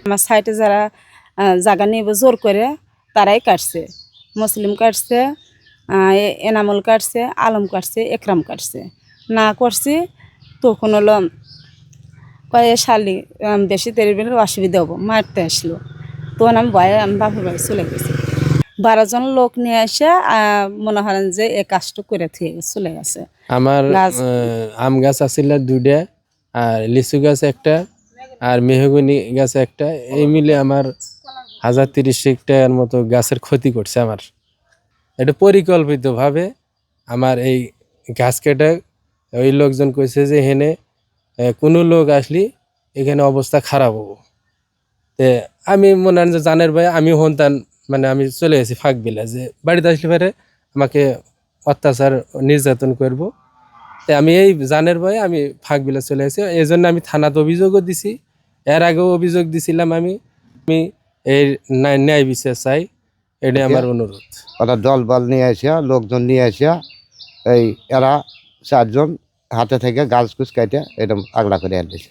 আমার সাইডে যারা জায়গা নিব জোর করে তারাই কাটছে। মুসলিম কাটছে, এনামুল কাটছে, আলম কাটছে, একরাম কাটছে। না করছি তখন হলো কয়ে শালি বেশি দেরি বেলে অসুবিধা হবো, মারতে আসলো। তখন আমি ভয়ে আমি বাপের বাড়ি চলে গেছি। 12 জন লোক নিয়ে এসে মনে করেন যে এই কাজটা করে চলে গেছে। আমার আম গাছ আছিল 2টা, আর লিচু গাছ একটা, আর মেহগনি গাছ একটা। এই মিলে আমার 1030 টাকার মতো গাছের ক্ষতি করছে আমার। এটা পরিকল্পিতভাবে আমার এই গাছ কেটে ওই লোকজন কইছে যে হেনে কোনো লোক আসলি এখানে অবস্থা খারাপ হবো। তে আমি মনে হয় যে জানের ভাই আমি হন্তান, মানে আমি চলে গেছি ফাঁক বিলা যে বাড়িতে আসলে পারে আমাকে অত্যাচার নির্যাতন করব। তাই আমি এই জানের ভয়ে আমি ফাঁক বিলা চলে আসি। এই জন্য আমি থানাতে অভিযোগও দিছি, এর আগেও অভিযোগ দিছিলাম। আমি এই ন্যায় বিচার চাই, এটাই আমার অনুরোধ। ওরা দল বল নিয়ে আসিয়া, লোকজন নিয়ে আসিয়া এই এরা 4 জন হাতে থেকে গাছ কুচ কাটে এরকম আগলা করে আনছে।